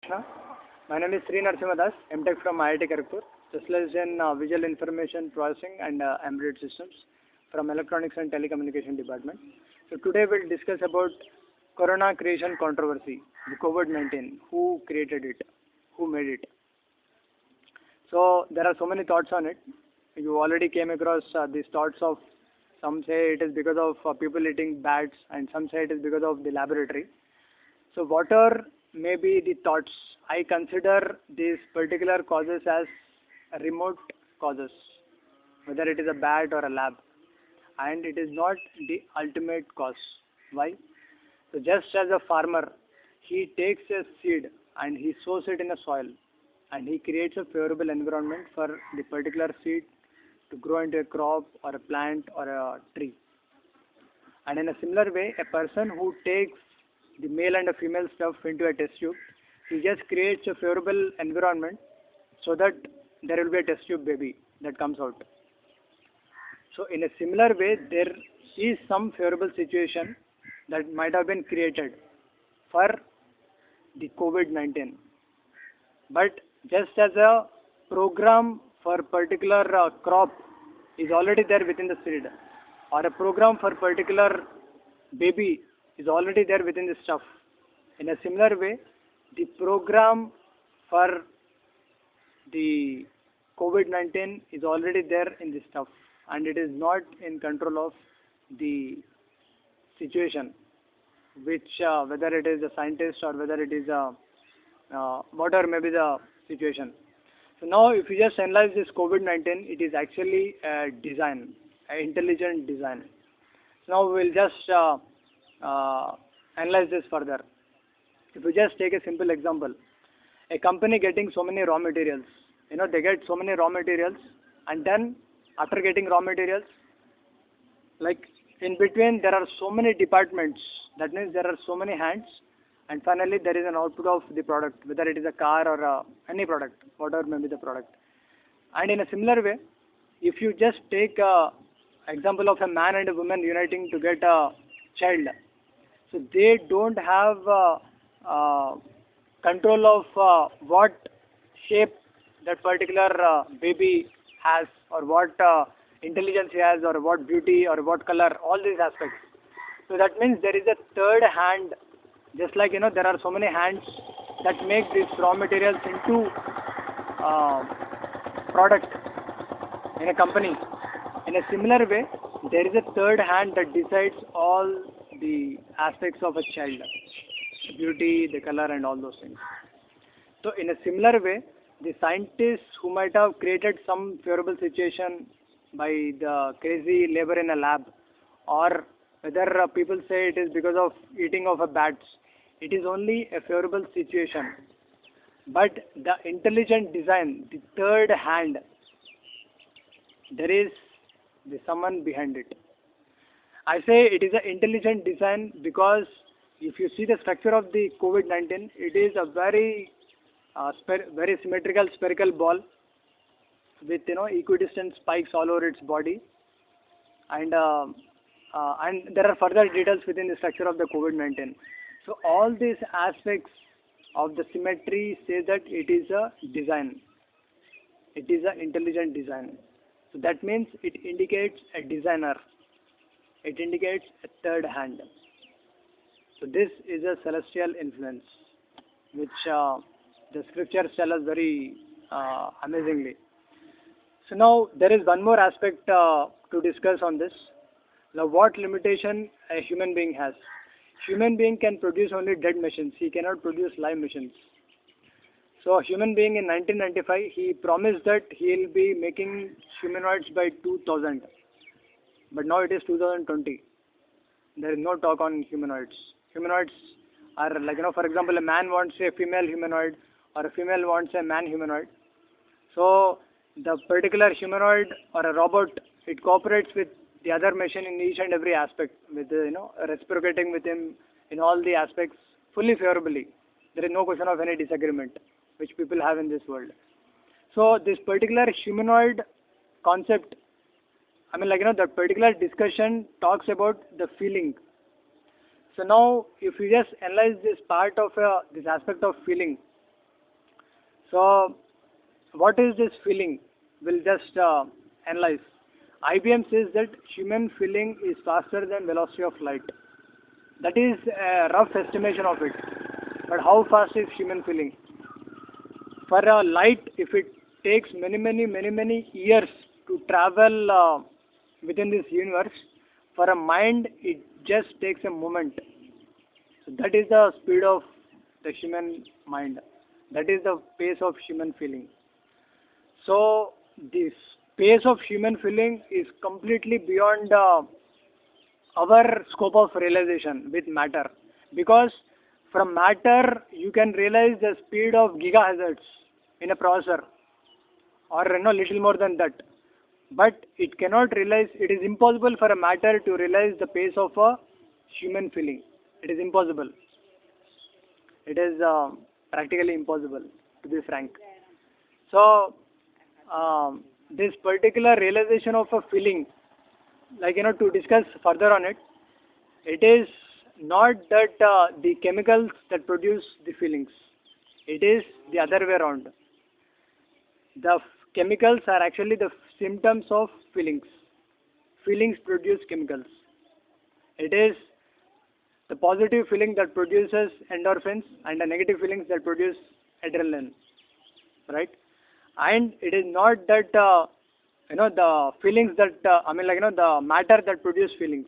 Krishna. My name is Sri Narasimhadas, MTech from IIT Kharagpur, specialized in visual information processing and embedded systems from Electronics and Telecommunication Department. So today we'll discuss about Corona creation controversy, the COVID-19, who created it, who made it. So there are so many thoughts on it. You already came across these thoughts of some say it is because of people eating bats and some say it is because of the laboratory. So whatever may be the thoughts, I consider these particular causes as remote causes, whether it is a bat or a lab, and it is not the ultimate cause. Why? So just as a farmer, he takes a seed and he sows it in a soil and he creates a favorable environment for the particular seed to grow into a crop or a plant or a tree. And in a similar way, a person who takes the male and a female stuff into a test tube, he just creates a favorable environment so that there will be a test tube baby that comes out. So in a similar way, there is some favorable situation that might have been created for the COVID-19. But just as a program for particular crop is already there within the seed, or a program for particular baby is already there within the stuff. In a similar way, the program for the COVID-19 is already there in the stuff, and it is not in control of the situation, which whether it is a scientist or whether it is a whatever may be the situation. So now if you just analyze this COVID-19, it is actually a design, an intelligent design. So now we will just analyze this further. If we just take a simple example, a company getting so many raw materials, they get so many raw materials, and then after getting raw materials, like in between there are so many departments, that means there are so many hands, and finally there is an output of the product, whether it is a car or any product, whatever may be the product. And in a similar way, if you just take example of a man and a woman uniting to get a child, so they don't have control of what shape that particular baby has, or what intelligence he has, or what beauty, or what color, all these aspects. So that means there is a third hand, just like there are so many hands that make these raw materials into product in a company. In a similar way, there is a third hand that decides all the aspects of a child, the beauty, the color, and all those things. So in a similar way, the scientists who might have created some favorable situation by the crazy labor in a lab, or whether people say it is because of eating of a bats, it is only a favorable situation. But the intelligent design, the third hand, there is the someone behind it. I say it is an intelligent design because if you see the structure of the COVID-19, it is a very very symmetrical spherical ball with equidistant spikes all over its body, and there are further details within the structure of the COVID-19. So all these aspects of the symmetry say that it is a design. It is an intelligent design. So that means it indicates a designer. It indicates a third hand. So this is a celestial influence, which the scriptures tell us very amazingly. So now there is one more aspect to discuss on this. Now what limitation a human being has. Human being can produce only dead machines. He cannot produce live machines. So a human being in 1995, he promised that he will be making humanoids by 2000. But now it is 2020. There is no talk on humanoids. Humanoids are like, for example, a man wants a female humanoid, or a female wants a man humanoid. So the particular humanoid or a robot, it cooperates with the other machine in each and every aspect, with reciprocating with him in all the aspects fully favorably. There is no question of any disagreement which people have in this world. So this particular humanoid concept, that particular discussion talks about the feeling. So now, if you just analyze this part of this aspect of feeling, So, what is this feeling? We'll just analyze. IBM says that human feeling is faster than velocity of light. That is a rough estimation of it. But how fast is human feeling? For a light, if it takes many years to travel within this universe, for a mind, it just takes a moment. So that is the speed of the human mind. That is the pace of human feeling. So this pace of human feeling is completely beyond our scope of realization with matter, because from matter you can realize the speed of gigahertz in a processor, or little more than that, but it cannot realize. It is impossible for a matter to realize the pace of a human feeling. It is impossible. It is practically impossible, to be frank. So this particular realization of a feeling, to discuss further on it, it is not that the chemicals that produce the feelings. It is the other way around. The chemicals are actually the symptoms of feelings. Feelings produce chemicals. It is the positive feeling that produces endorphins, and the negative feelings that produce adrenaline, right? And it is not that the feelings that the matter that produce feelings.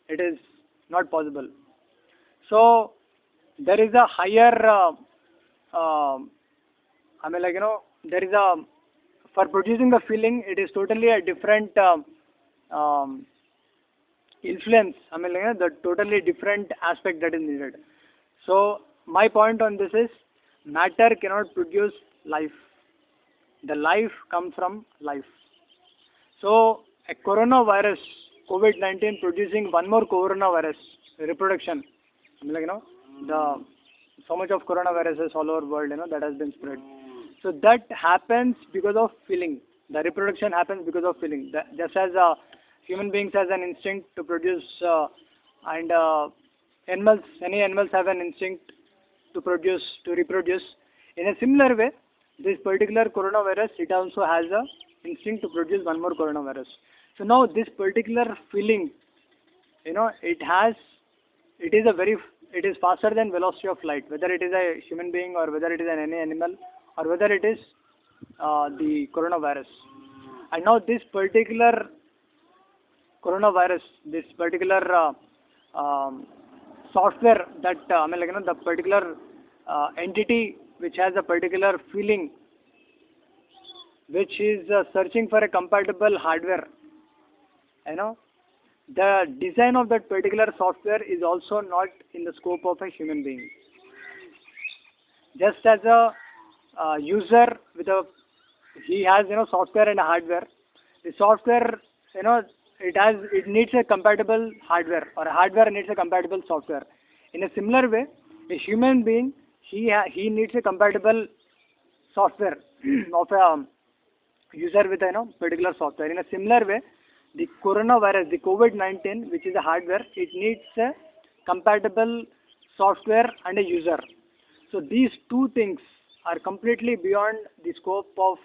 It is not possible. So there is a higher there is a, for producing the feeling, it is totally a different influence. The totally different aspect that is needed. So my point on this is, matter cannot produce life. The life comes from life. So a coronavirus, COVID-19, producing one more coronavirus, reproduction. The so much of coronaviruses all over world, that has been spread. So that happens because of feeling. The reproduction happens because of feeling. Just as human beings has an instinct to produce, and animals, any animals have an instinct to produce, to reproduce. In a similar way, this particular coronavirus, it also has a instinct to produce one more coronavirus. So now this particular feeling, it is faster than velocity of light, whether it is a human being or whether it is any animal or whether it is the coronavirus. And now this particular coronavirus, this particular software that the particular entity which has a particular feeling, which is searching for a compatible hardware, the design of that particular software is also not in the scope of a human being. Just as a user he has software and hardware. The software, it needs a compatible hardware, or hardware needs a compatible software. In a similar way, a human being, he needs a compatible software of a user with a particular software. In a similar way, the coronavirus, the COVID-19, which is a hardware, it needs a compatible software and a user. So these two things are completely beyond the scope of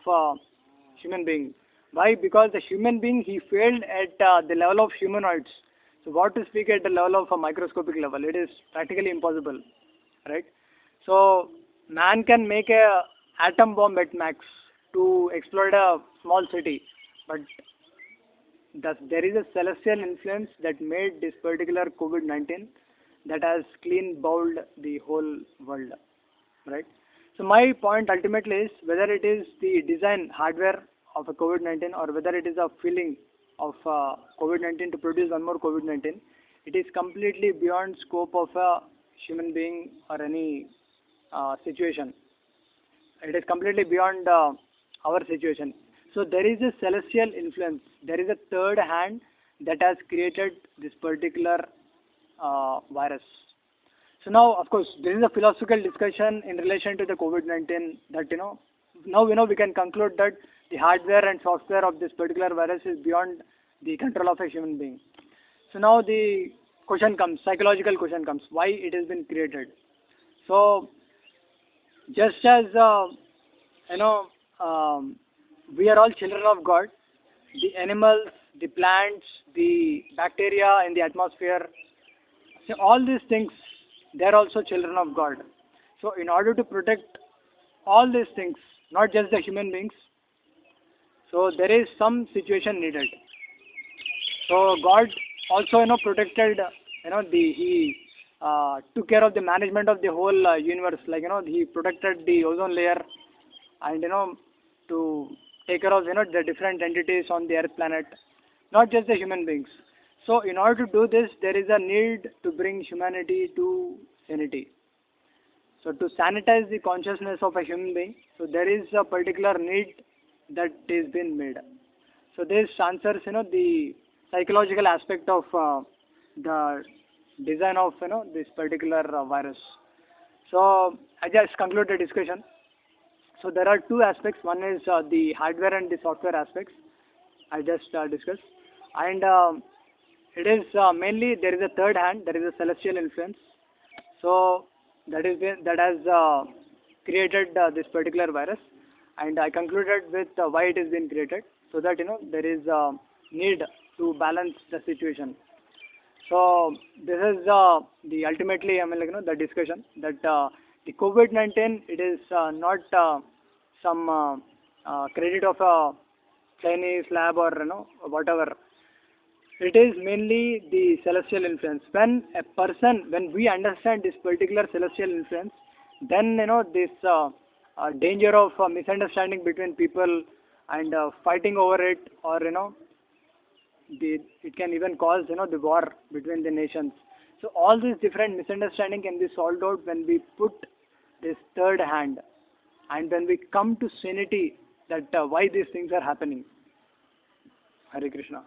human being. Why? Because the human being, he failed at the level of humanoids. So what to speak at the level of a microscopic level? It is practically impossible, right? So man can make a atom bomb at max to explode a small city, but there is a celestial influence that made this particular COVID-19 that has clean bowled the whole world, right? So my point ultimately is, whether it is the design hardware of a COVID-19 or whether it is a feeling of COVID-19 to produce one more COVID-19, it is completely beyond scope of a human being or any situation. It is completely beyond our situation. So there is a celestial influence. There is a third hand that has created this particular virus. So now, of course, this is a philosophical discussion in relation to the COVID-19 that, now we can conclude that the hardware and software of this particular virus is beyond the control of a human being. So now the question comes, psychological question comes, why it has been created. So just as you know, we are all children of God. The animals, the plants, the bacteria in the atmosphere, so all these things, they are also children of God. So in order to protect all these things, not just the human beings, so there is some situation needed. So God also, protected, He took care of the management of the whole universe. Like, He protected the ozone layer, and to take care of the different entities on the Earth planet, not just the human beings. So in order to do this, there is a need to bring humanity to sanity. So to sanitize the consciousness of a human being, so there is a particular need that is being made. So this answers, the psychological aspect of the design of, this particular virus. So I just conclude the discussion. So there are two aspects. One is the hardware and the software aspects I just discussed, and it is mainly there is a third hand. There is a celestial influence. So that has created this particular virus, and I concluded with why it has been created, so that there is a need to balance the situation. So this is the ultimately, I mean, the discussion that the COVID-19, it is not some credit of a Chinese lab or whatever. It is mainly the celestial influence. When we understand this particular celestial influence, then this danger of misunderstanding between people and fighting over it, or it can even cause the war between the nations. So all these different misunderstanding can be solved out when we put this third hand, and when we come to sanity, that why these things are happening. Hare Krishna.